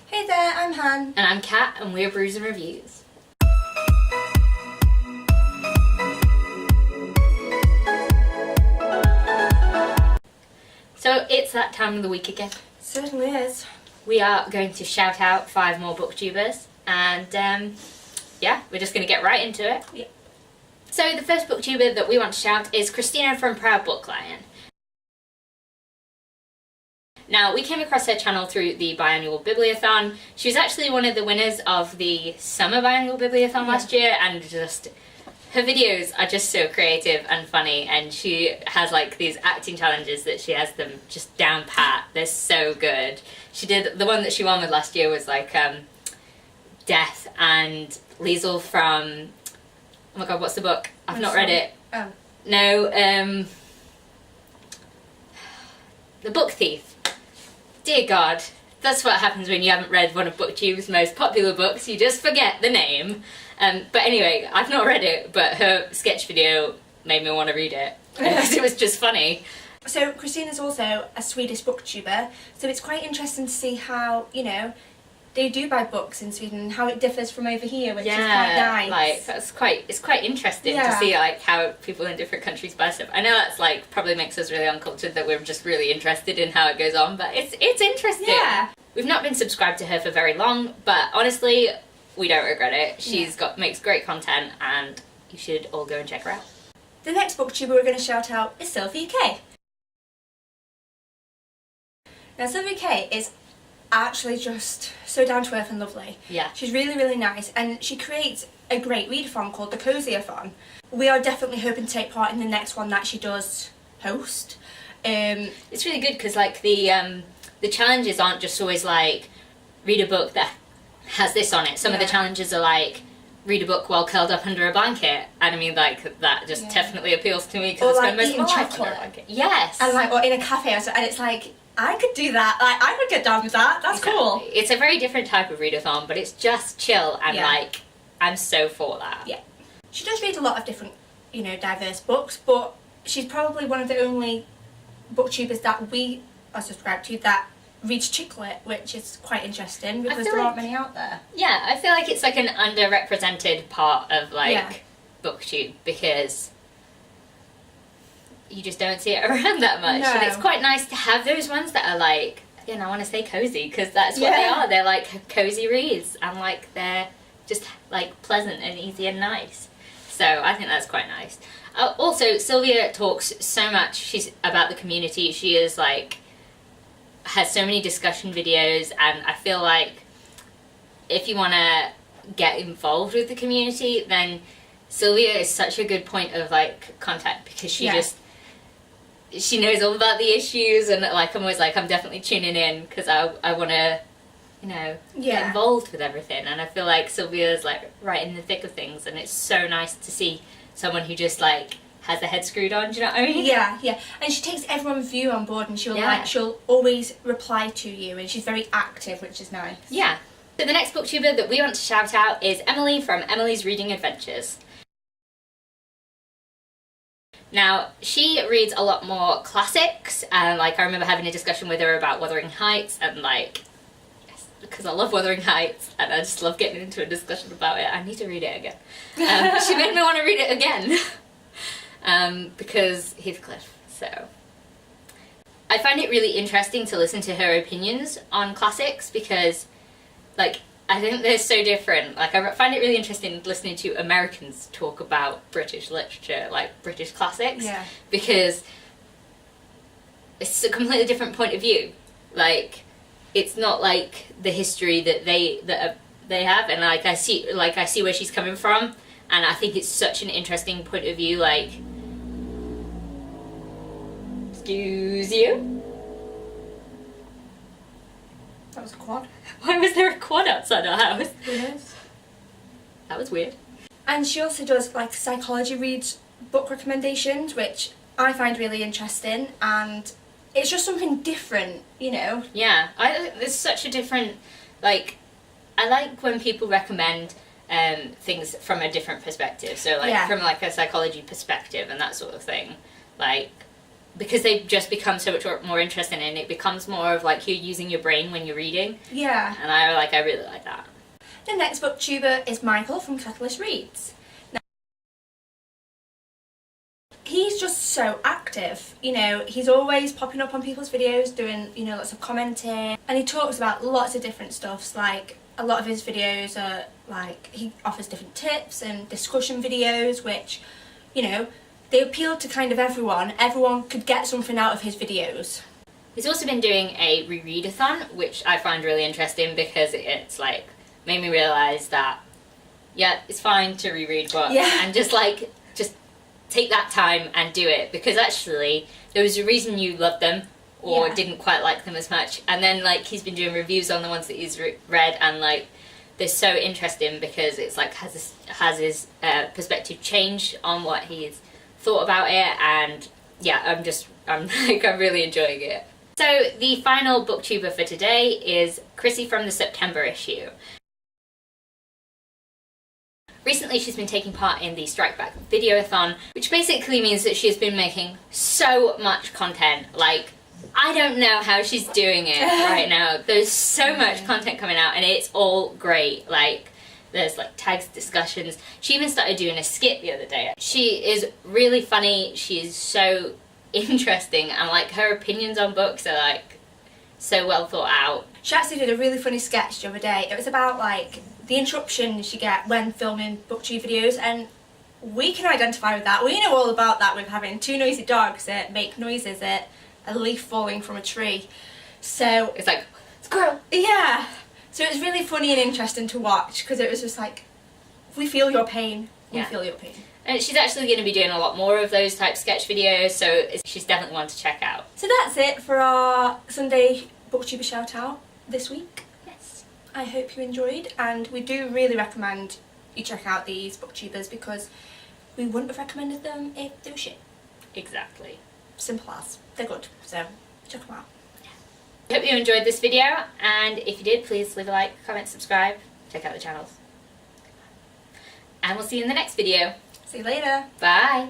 Hey there, I'm Han. And I'm Kat, and we're Brews and Reviews. So it's that time of the week again. Certainly is. We are going to shout out 5 more booktubers, and yeah, we're just going to get right into it. Yeah. So the first booktuber that we want to shout is Christina from Proud Book Lion. Now, we came across her channel through the biannual bibliothon. She was actually one of the winners of the summer biannual bibliothon last year, and just her videos are just so creative and funny, and she has like these acting challenges that she has them just down pat. They're so good. She did the one that she won with last year was like Death and Liesl from, oh my god, what's the book? I've not read it. Oh. No, The Book Thief. Dear God, that's what happens when you haven't read one of BookTube's most popular books, you just forget the name. But anyway, I've not read it, but her sketch video made me want to read it, because it was just funny. So Christina's also a Swedish booktuber, so it's quite interesting to see how, you know, they do buy books in Sweden and how it differs from over here, which is quite nice. Like it's quite interesting to see like how people in different countries buy stuff. I know that's like probably makes us really uncultured that we're just really interested in how it goes on, but it's interesting. Yeah. We've not been subscribed to her for very long, but honestly, we don't regret it. She's makes great content, and you should all go and check her out. The next booktuber we're going to shout out is Sylvia K. Now Sylvia K is actually just so down to earth and lovely. Yeah. She's really, really nice, and she creates a great readathon called the Cosyathon. We are definitely hoping to take part in the next one that she does host. It's really good because like the challenges aren't just always like read a book that has this on it. Some of the challenges are like read a book while curled up under a blanket, and I mean like that just definitely appeals to me because I spend most of my life under a blanket. Yes. And like, or in a cafe, and it's like, I could do that. Like, I could get down with that. That's cool. It's a very different type of readathon, but it's just chill, and like, I'm so for that. Yeah. She does read a lot of different, you know, diverse books, but she's probably one of the only booktubers that we are subscribed to that reads chick lit, which is quite interesting because there aren't many out there. Yeah, I feel like it's like an underrepresented part of like booktube, because you just don't see it around that much. No. And it's quite nice to have those ones that are like, again, I want to say cozy, because that's what they are. They're like cozy reads, and like they're just like pleasant and easy and nice. So I think that's quite nice. Also, Sylvia talks so much about the community. She is like, has so many discussion videos, and I feel like if you want to get involved with the community, then Sylvia is such a good point of like contact, because she knows all about the issues, and like I'm always like, I'm definitely tuning in because I want to, you know, get involved with everything. And I feel like Sylvia's like right in the thick of things, and it's so nice to see someone who just like has their head screwed on. Do you know what I mean? Yeah, yeah. And she takes everyone's view on board, and she'll always reply to you, and she's very active, which is nice. Yeah. So the next booktuber that we want to shout out is Emily from Emily's Reading Adventures. Now, she reads a lot more classics, and like I remember having a discussion with her about Wuthering Heights, and like, yes, because I love Wuthering Heights, and I just love getting into a discussion about it. I need to read it again. She made me want to read it again, because Heathcliff, so. I find it really interesting to listen to her opinions on classics, because like, I think they're so different. Like, I find it really interesting listening to Americans talk about British literature, like British classics, because it's a completely different point of view. Like, it's not like the history that they have, and like I see where she's coming from, and I think it's such an interesting point of view. Like, excuse you? That was a quad. Why was there a quad outside our house? Who knows? That was weird. And she also does like psychology reads book recommendations, which I find really interesting, and it's just something different, you know? Yeah, there's such a different, like, I like when people recommend things from a different perspective, so like from like a psychology perspective and that sort of thing. Like, because they just become so much more interesting, and it becomes more of like you're using your brain when you're reading. Yeah. And I really like that. The next booktuber is Michael from Catalyst Reads. Now, he's just so active, you know, he's always popping up on people's videos, doing, you know, lots of commenting, and he talks about lots of different stuffs. Like, a lot of his videos are like, he offers different tips and discussion videos, which, you know, they appeal to kind of everyone. Everyone could get something out of his videos. He's also been doing a rereadathon, which I find really interesting because it's like made me realise that, yeah, it's fine to reread books, and just take that time and do it, because actually there was a reason you loved them or didn't quite like them as much, and then like he's been doing reviews on the ones that he's read, and like they're so interesting because it's like has his perspective changed on what he's thought about it, and yeah, I'm really enjoying it. So the final booktuber for today is Chrissy from the September issue. Recently she's been taking part in the Strike Back Videothon, which basically means that she's been making so much content. Like, I don't know how she's doing it right now. There's so much content coming out and it's all great. Like, there's like tags, discussions. She even started doing a skit the other day. She is really funny. She is so interesting, and like her opinions on books are like so well thought out. She actually did a really funny sketch the other day. It was about like the interruptions you get when filming BookTube videos, and we can identify with that. We know all about that with having two noisy dogs that make noises at a leaf falling from a tree. So it's like, squirrel! Yeah! So it was really funny and interesting to watch, because it was just like, we feel your pain. We feel your pain. And she's actually going to be doing a lot more of those type sketch videos, so she's definitely one to check out. So that's it for our Sunday BookTuber shout out this week. Yes. I hope you enjoyed, and we do really recommend you check out these BookTubers, because we wouldn't have recommended them if they were shit. Exactly. Simple as. They're good, so check them out. I hope you enjoyed this video, and if you did, please leave a like, comment, subscribe, check out the channels. And we'll see you in the next video. See you later. Bye!